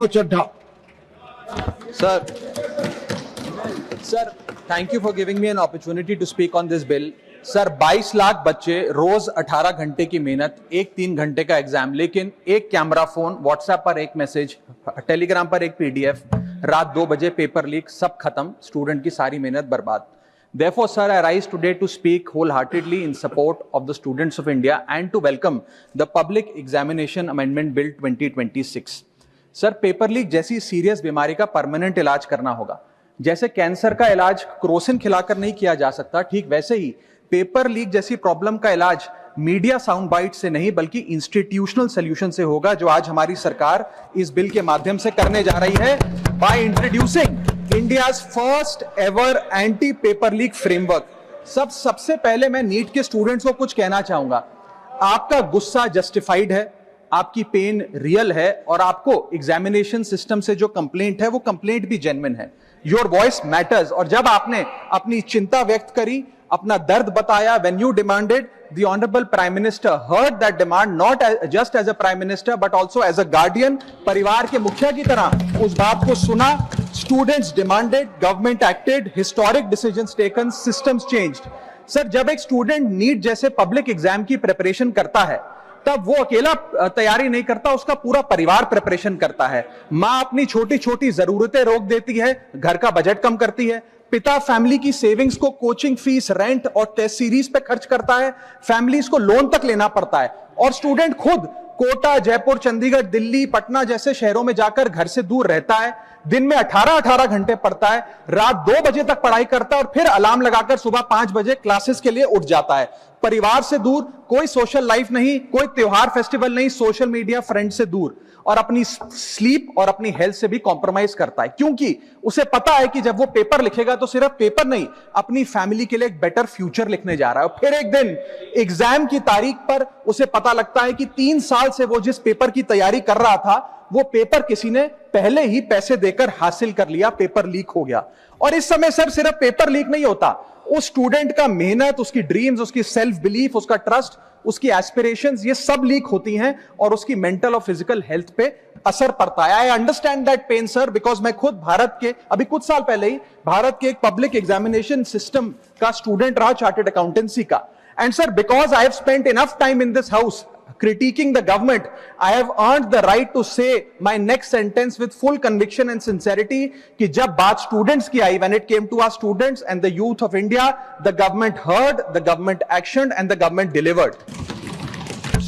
Chadha. Sir, thank you for giving me an opportunity to speak on this bill. Sir 22 lakh बच्चे रोज 18 घंटे की मेहनत, एक 3 घंटे का एग्जाम, लेकिन एक कैमरा फोन, व्हाट्सएप पर एक मैसेज, टेलीग्राम पर एक पीडीएफ, रात 2 बजे पेपर लीक, सब खत्म, स्टूडेंट की सारी मेहनत बर्बाद. Therefore, sir, I rise today to speak wholeheartedly in support of the students of India and to welcome the Public Examination Amendment Bill 2026. Sir, paper leak जैसी सीरियस बीमारी का परमानेंट इलाज करना होगा. जैसे कैंसर का इलाज क्रोसिन खिलाकर नहीं किया जा सकता, ठीक वैसे ही पेपर लीक जैसी प्रॉब्लम का इलाज मीडिया साउंड बाइट से नहीं बल्कि इंस्टीट्यूशनल सॉल्यूशन से होगा, जो आज हमारी सरकार इस बिल के माध्यम से करने जा रही है by introducing India's first ever anti paper leak framework. सबसे पहले मैं नीट के स्टूडेंट्स को कुछ कहना चाहूंगा. आपका गुस्सा जस्टिफाइड है, आपकी पेन रियल है और आपको एग्जामिनेशन सिस्टम से जो कंप्लेंट है वो कंप्लेंट भी जेन्युइन है. Your voice matters. और जब आपने अपनी चिंता व्यक्त करी, अपना दर्द बताया, when you demanded, the honorable prime minister heard that demand, not just as a prime minister but also as a guardian, परिवार के मुखिया की तरह उस बात को सुना. Students demanded, government acted, historic decisions taken, systems changed. Sir, जब एक स्टूडेंट नीट जैसे पब्लिक एग्जाम की प्रिपरेशन करता है तब वो अकेला तैयारी नहीं करता, उसका पूरा परिवार प्रिपरेशन करता है. मां अपनी छोटी छोटी जरूरतें रोक देती है, घर का बजट कम करती है. पिता फैमिली की सेविंग्स को कोचिंग फीस, रेंट और टेस्ट सीरीज पे खर्च करता है. फैमिलीज को लोन तक लेना पड़ता है. और स्टूडेंट खुद कोटा, जयपुर, चंडीगढ़, दिल्ली, पटना जैसे शहरों में जाकर घर से दूर रहता है. दिन में 18 घंटे पढ़ता है, रात 2 बजे तक पढ़ाई करता है और फिर अलार्म लगाकर सुबह 5 बजे क्लासेस के लिए उठ जाता है. परिवार से दूर, कोई सोशल लाइफ नहीं, कोई त्योहार फेस्टिवल नहीं, सोशल मीडिया, फ्रेंड से दूर, और अपनी स्लीप और अपनी हेल्थ से भी कॉम्प्रोमाइज करता है, क्योंकि उसे पता है कि जब वो पेपर लिखेगा तो सिर्फ पेपर नहीं, अपनी फैमिली के लिए एक बेटर फ्यूचर लिखने जा रहा है. फिर एक दिन एग्जाम की तारीख पर उसे पता लगता है कि 3 साल से वो जिस पेपर की तैयारी कर रहा था वो पेपर किसी ने पहले ही पैसे देकर हासिल कर लिया, पेपर लीक हो गया. और इस समय सर सिर्फ पेपर लीक नहीं होता, उस स्टूडेंट का मेहनत, उसकी ड्रीम्स, उसकी सेल्फ बिलीफ, उसका ट्रस्ट, उसकी एस्पिरेशंस, ये सब लीक होती हैं और उसकी मेंटल और फिजिकल हेल्थ पे असर पड़ता है. I understand that pain sir, because मैं खुद भारत के अभी कुछ साल पहले ही भारत के एक पब्लिक एग्जामिनेशन सिस्टम का स्टूडेंट रहा, चार्टर्ड अकाउंटेंसी का. And sir, because I have spent enough time in this house critiquing the government, I have earned the right to say my next sentence with full conviction and sincerity कि जब बात students की आई, when it came to our students and the youth of India, the government heard, the government actioned and the government delivered.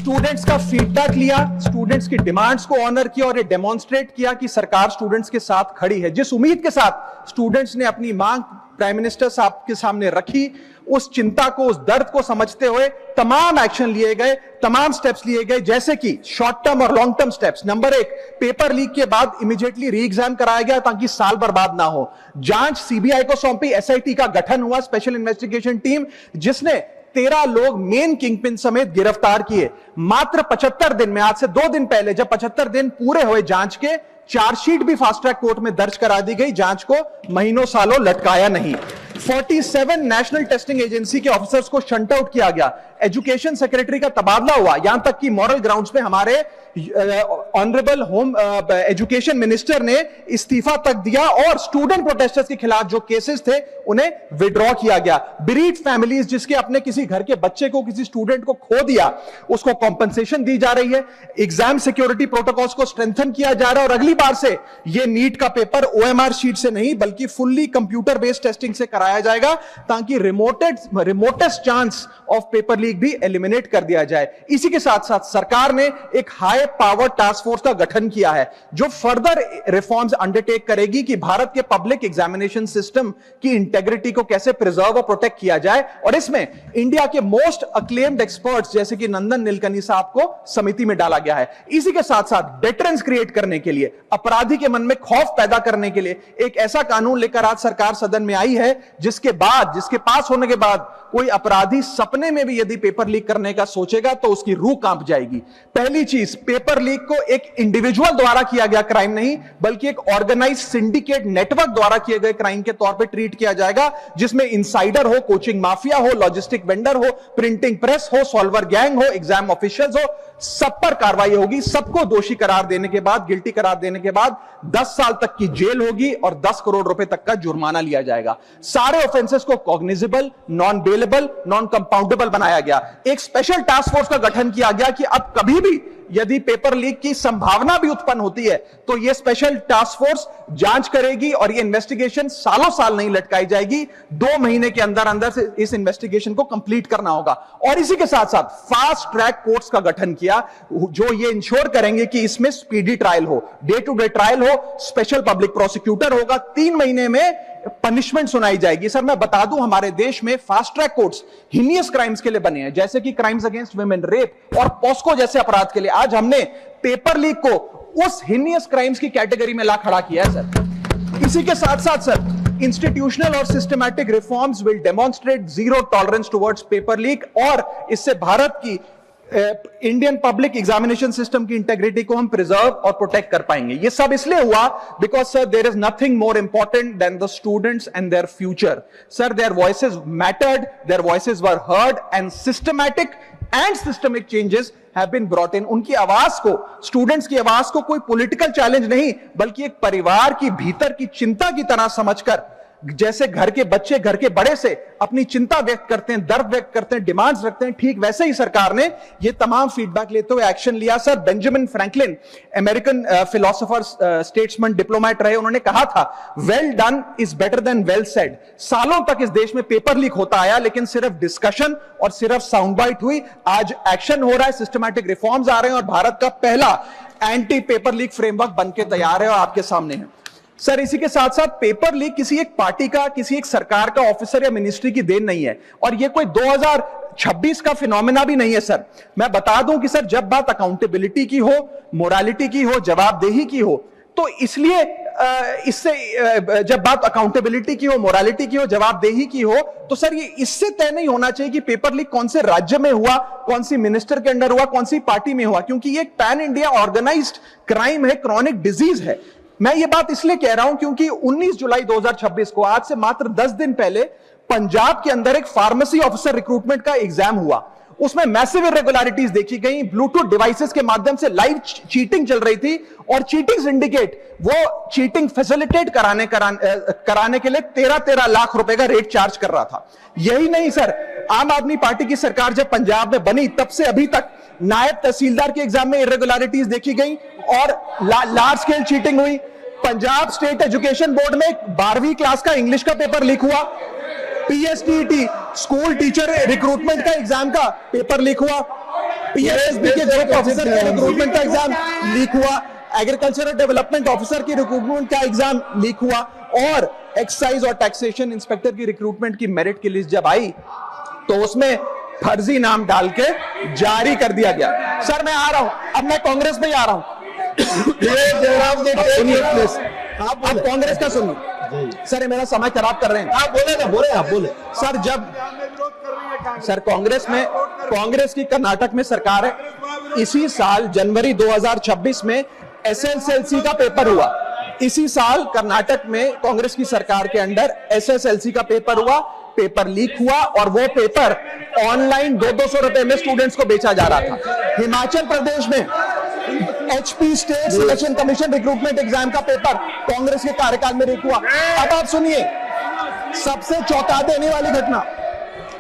Students का feedback लिया, students की demands को honour किया और ये डेमोन्स्ट्रेट किया कि सरकार स्टूडेंट्स के साथ खड़ी है. जिस उम्मीद के साथ स्टूडेंट्स ने अपनी मांग प्राइम मिनिस्टर साहब के सामने रखी, उस चिंता को, उस दर्द को समझते हुए तमाम एक्शन लिए गए, तमाम स्टेप्स लिए गए, जैसे कि शॉर्ट टर्म और long term steps. Number 1, paper leak के बाद इमीडिएटली री एग्जाम कराया गया ताकि साल बर्बाद ना हो. जांच सीबीआई को सौंपी, एसआईटी का गठन हुआ, स्पेशल इन्वेस्टिगेशन टीम, जिसने 13 लोग मेन किंगपिन समेत गिरफ्तार किए. मात्र 75 दिन में, आज से 2 दिन पहले जब 75 दिन पूरे हुए जांच के, चार्जशीट भी फास्ट ट्रैक कोर्ट में दर्ज करा दी गई. जांच को महीनों सालों लटकाया नहीं. 47 नेशनल टेस्टिंग एजेंसी के ऑफिसर्स को शंट आउट किया गया. एजुकेशन सेक्रेटरी का तबादला हुआ, यहां तक कि मॉरल ग्राउंड्स पे हमारे ऑनरेबल होम एजुकेशन मिनिस्टर ने इस्तीफा तक दिया और स्टूडेंट प्रोटेस्टर्स के खिलाफ जो केसेस थे उन्हें विड्रॉ किया गया. बीरीड फैमिलीज जिसके अपने किसी घर के बच्चे को, किसी स्टूडेंट को खो दिया, उसको कॉम्पनसेशन दी जा रही है. एग्जाम सिक्योरिटी प्रोटोकॉल्स को स्ट्रेंथन किया जा रहा है और अगली बार से यह नीट का पेपर ओएमआर शीट से नहीं बल्कि फुल्ली कंप्यूटर बेस्ड टेस्टिंग से कराया जाएगा ताकि remotest chance of paper leak भी एलिमिनेट कर दिया जाए. इसी के साथ साथ सरकार ने एक हाई पावर टास्क फोर्स का गठन किया है जो फर्दर रिफॉर्म्स अंडरटेक करेगी कि भारत के पब्लिक एग्जामिनेशन सिस्टम की इंटेग्रिटी को कैसे प्रिजर्व और प्रोटेक्ट किया जाए. और इसमें इंडिया के मोस्ट अक्लेम्ड एक्सपर्ट्स जैसे कि नंदन नीलकनी साहब को समिति में डाला गया है. इसी के साथ साथ डेटरेंस क्रिएट करने के लिए, अपराधी के मन में खौफ पैदा करने के लिए एक ऐसा कानून लेकर आज सरकार सदन में आई है जिसके पास होने के बाद कोई अपराधी सपने में भी यदि पेपर लीक करने का सोचेगा तो उसकी रूह कांप जाएगी। पहली चीज, पेपर लीक को एक इंडिविजुअल द्वारा किया गया क्राइम नहीं, बल्कि एक ऑर्गेनाइज सिंडिकेट नेटवर्क द्वारा किए गए क्राइम के तौर पे ट्रीट किया जाएगा, जिसमें इंसाइडर हो, कोचिंग माफिया हो, लॉजिस्टिक वेंडर हो, प्रिंटिंग प्रेस हो, सॉल्वर गैंग हो, एग्जाम ऑफिशियल्स हो, सब पर कार्रवाई होगी। सबको दोषी करार देने के बाद, गिल्टी करार देने के बाद 10 साल तक की जेल होगी और 10 करोड़ रुपए तक का जुर्माना लिया जाएगा। सारे ऑफेंसेस को cognizable, non bailable, non compoundable बनाया गया। एक स्पेशल टास्क फोर्स का गठन किया गया कि अब कभी भी यदि पेपर लीक की संभावना भी उत्पन्न होती है तो यह स्पेशल टास्क फोर्स जांच करेगी और यह इन्वेस्टिगेशन सालों साल नहीं लटकाई जाएगी। 2 महीने के अंदर अंदर से इस इन्वेस्टिगेशन को कंप्लीट करना होगा। और इसी के साथ साथ फास्ट ट्रैक कोर्ट्स का गठन किया, जो ये इंश्योर करेंगे कि इसमें स्पीडी ट्रायल हो, डे टू डे ट्रायल हो, स्पेशल पब्लिक प्रोसिक्यूटर होगा, 3 महीने में पनिशमेंट सुनाई जाएगी। सर मैं बता दूं, हमारे देश में fast track courts heinous crimes के लिए बने हैं, जैसे कि क्राइम्स अगेंस्ट वुमेन, रेप और पॉस्को जैसे अपराध के लिए। आज हमने पेपर लीक को उस हीनियस क्राइम्स की कैटेगरी में ला खड़ा किया है सर। इसी के साथ साथ सर, इंस्टीट्यूशनल और systematic reforms will demonstrate zero tolerance towards paper leak, और इससे भारत की इंडियन पब्लिक एग्जामिनेशन सिस्टम की इंटेग्रिटी को हम प्रिजर्व और प्रोटेक्ट कर पाएंगे। ये सब इसलिए हुआ because sir there is nothing more important than the students and their future. Sir their voices mattered, their voices were heard and systematic and systemic changes have been brought in. उनकी आवाज को, students की आवाज को कोई political challenge नहीं, बल्कि एक परिवार की भीतर की चिंता की तरह समझकर, जैसे घर के बच्चे घर के बड़े से अपनी चिंता व्यक्त करते हैं, दर्द व्यक्त करते हैं, डिमांड्स रखते हैं, ठीक वैसे ही सरकार ने ये तमाम फीडबैक लेते हुए एक्शन लिया। Sir Benjamin Franklin, American philosopher, statesman, diplomat रहे, उन्होंने कहा था, well done is better than well said. सालों तक इस देश में पेपर लीक होता आया, लेकिन सिर्फ डिस्कशन और सिर्फ साउंड बाइट हुई। आज एक्शन हो रहा है, सिस्टमैटिक रिफॉर्म्स आ रहे हैं और भारत का पहला एंटी पेपर लीक फ्रेमवर्क बनके तैयार है और आपके सामने है। सर इसी के साथ साथ पेपर लीक किसी एक पार्टी का, किसी एक सरकार का ऑफिसर या मिनिस्ट्री की देन नहीं है, और ये कोई 2026 का फिनोमेना भी नहीं है। सर मैं बता दूं कि सर जब बात अकाउंटेबिलिटी की हो, मोरालिटी की हो, जवाबदेही की हो, तो इसलिए इससे जब बात अकाउंटेबिलिटी की हो, मोरालिटी की हो, जवाबदेही की हो, तो सर ये इससे तय नहीं होना चाहिए कि पेपर लीक कौन से राज्य में हुआ, कौन सी मिनिस्टर के अंडर हुआ, कौन सी पार्टी में हुआ, क्योंकि ये एक पैन इंडिया ऑर्गेनाइज्ड क्राइम है, क्रॉनिक डिजीज है। मैं ये बात इसलिए कह रहा हूं क्योंकि 19 जुलाई 2026 को, आज से मात्र 10 दिन पहले, पंजाब के अंदर एक फार्मेसी ऑफिसर रिक्रूटमेंट का एग्जाम हुआ। उसमें मैसिव इरेगुलरिटीज देखी गई, ब्लूटूथ डिवाइसेस के माध्यम से लाइव चीटिंग चल रही थी, और चीटिंग सिंडिकेट वो चीटिंग फैसिलिटेट कराने के लिए 13 लाख रुपए का रेट चार्ज कर रहा था। यही नहीं सर, आम आदमी पार्टी की सरकार जब पंजाब में बनी तब से अभी तक नायब तहसीलदार के एग्जाम में इरेगुलरिटीज देखी गई और लार्ज स्केल चीटिंग हुई। पंजाब स्टेट एजुकेशन बोर्ड में 12वीं क्लास का इंग्लिश का पेपर लीक हुआ, पीएसटीटी स्कूल टीचर रिक्रूटमेंट का एग्जाम का पेपर लीक हुआ, पीएसएसबी के ग्रुप ऑफिसर के रिक्रूटमेंट का एग्जाम लीक हुआ, एग्रीकल्चरल डेवलपमेंट ऑफिसर की रिक्रूटमेंट का एग्जाम लीक हुआ, और एक्साइज और टैक्सेशन इंस्पेक्टर की रिक्रूटमेंट की मेरिट की लिस्ट जब आई तो उसमें फर्जी नाम डाल के जारी कर दिया गया। सर मैं आ रहा हूं, अब मैं कांग्रेस में आ रहा हूं। आप कांग्रेस का सुनिए सर, ये मेरा समय खराब कर रहे हैं। आप बोले ना, बोले आप बोले। सर जब सर कांग्रेस की कर्नाटक में सरकार है, इसी साल जनवरी 2026 में एसएसएलसी का पेपर हुआ। इसी साल कर्नाटक में कांग्रेस की सरकार के अंडर एसएसएलसी का पेपर हुआ, पेपर लीक हुआ, और वो पेपर ऑनलाइन 200 रुपए में स्टूडेंट्स को बेचा जा रहा था। हिमाचल प्रदेश में HP state selection commission recruitment exam का पेपर कांग्रेस के कार्यकाल में लीक हुआ। अब आप सुनिए सबसे चौंका देने वाली घटना,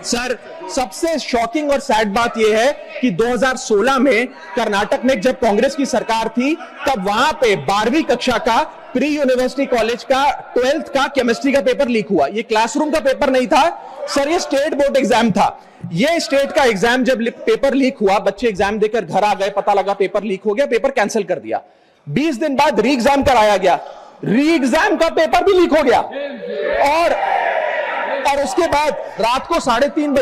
सर सबसे शॉकिंग और सैड बात यह है कि 2016 में कर्नाटक में जब कांग्रेस की सरकार थी, तब वहां पे 12वीं कक्षा का प्री यूनिवर्सिटी कॉलेज का 12th का केमिस्ट्री का पेपर लीक हुआ। ये क्लासरूम का पेपर नहीं था सर, ये स्टेट बोर्ड एग्जाम था। ये स्टेट का एग्जाम जब पेपर लीक हुआ, बच्चे एग्जाम देकर घर आ गए, पता लगा पेपर लीक हो गया, पेपर कैंसिल कर दिया। 20 दिन बाद री एग्जाम कराया गया, री एग्जाम का पेपर भी लीक हो गया, और उसके बाद रात को 3:30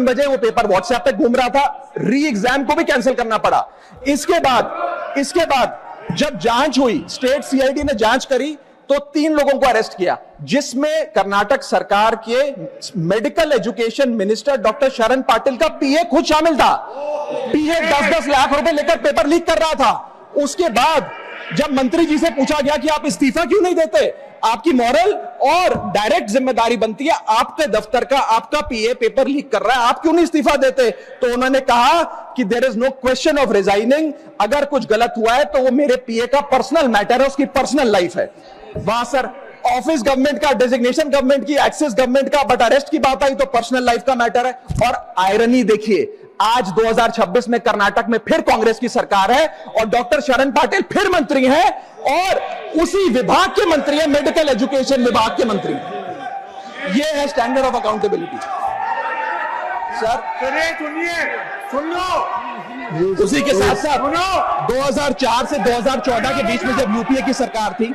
बजे वो पेपर व्हाट्सएप पे घूम रहा था, री एग्जाम को भी कैंसिल करना पड़ा। इसके बाद जब जांच हुई, स्टेट सीआईडी ने जांच करी, तो 3 लोगों को अरेस्ट किया, जिसमें कर्नाटक सरकार के मेडिकल एजुकेशन मिनिस्टर डॉक्टर शरण पाटिल का पीए खुद शामिल था। पीए 10-10 लाख रुपए लेकर पेपर लीक कर रहा था। उसके बाद जब मंत्री जी से पूछा गया कि आप इस्तीफा क्यों नहीं देते, आपकी मॉरल और डायरेक्ट जिम्मेदारी बनती है, आपके दफ्तर का आपका पीए पेपर लीक कर रहा है, आप क्यों नहीं इस्तीफा देते? तो उन्होंने कहा कि there is no question of resigning, अगर कुछ गलत हुआ है तो वो मेरे पीए का पर्सनल मैटर है, उसकी पर्सनल लाइफ है। वहां सर ऑफिस गवर्नमेंट का, डेजिग्नेशन गवर्नमेंट की, एक्सेस गवर्नमेंट का, बट अरेस्ट की बात आई तो पर्सनल लाइफ का मैटर है। और आयरनी देखिए, आज 2026 में कर्नाटक में फिर कांग्रेस की सरकार है और डॉक्टर शरण पाटिल फिर मंत्री हैं और उसी विभाग के मंत्री हैं, मेडिकल एजुकेशन विभाग के मंत्री। ये है स्टैंडर्ड ऑफ अकाउंटेबिलिटी। सर सुन लो, उसी के साथ साथ 2004 से 2014 के बीच में जब यूपीए की सरकार थी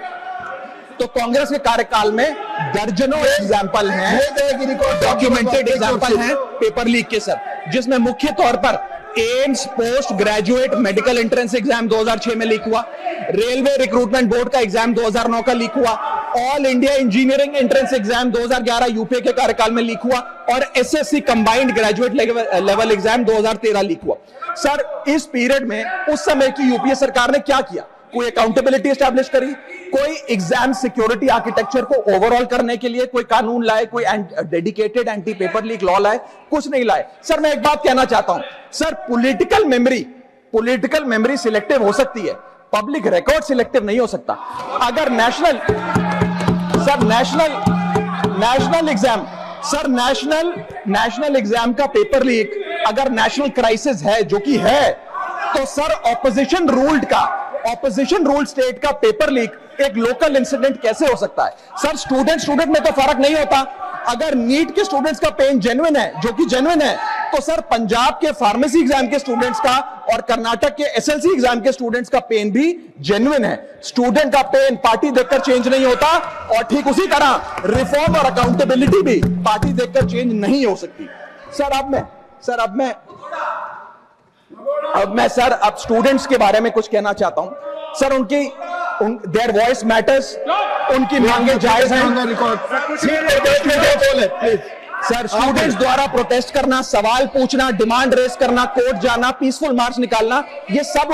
तो कांग्रेस के कार्यकाल में दर्जनों एग्जाम्पल हैं, डॉक्यूमेंटेड एग्जाम्पल हैं पेपर लीक के सर, जिसमें मुख्य तौर पर AIIMS post graduate medical entrance exam 2006 में लीक हुआ, रेलवे रिक्रूटमेंट बोर्ड का एग्जाम 2009 का लीक हुआ, all India engineering entrance exam 2011 UPA के कार्यकाल में लीक हुआ और SSC combined graduate level exam 2013 leak हुआ। सर इस पीरियड में उस समय की यूपीए सरकार ने क्या किया? कोई अकाउंटेबिलिटी एस्टैब्लिश करी, कोई एग्जाम सिक्योरिटी आर्किटेक्चर को ओवरऑल करने के लिए कोई कानून लाए, कोई dedicated anti paper leak law लाए? कुछ नहीं लाए। सर मैं एक बात कहना चाहता हूं, सर पॉलिटिकल मेमोरी सिलेक्टिव हो सकती है, पब्लिक रिकॉर्ड सिलेक्टिव नहीं हो सकता। अगर नेशनल एग्जाम का पेपर लीक अगर नेशनल क्राइसिस है, जो कि है, तो सर ऑपोजिशन रूल स्टेट का पेपर लीक एक लोकल इंसिडेंट कैसे हो सकता है? सर स्टूडेंट में तो फर्क नहीं होता। अगर नीट के स्टूडेंट्स का पेन जेन्युइन है, जो कि जेन्युइन है, तो सर पंजाब के फार्मेसी एग्जाम के स्टूडेंट्स का और कर्नाटक के एसएलसी एग्जाम के स्टूडेंट्स का पेन भी जेन्युइन है। स्टूडेंट का पेन पार्टी देखकर चेंज नहीं होता और ठीक उसी तरह रिफॉर्म और अकाउंटेबिलिटी भी पार्टी देखकर चेंज नहीं हो सकती। अब मैं स्टूडेंट्स के बारे में कुछ कहना चाहता हूं। सर देयर वॉइस मैटर्स, उनकी मांगे जायज हैं। सर स्टूडेंट्स द्वारा प्रोटेस्ट करना, सवाल पूछना, डिमांड रेस करना, कोर्ट जाना, पीसफुल मार्च निकालना, ये सब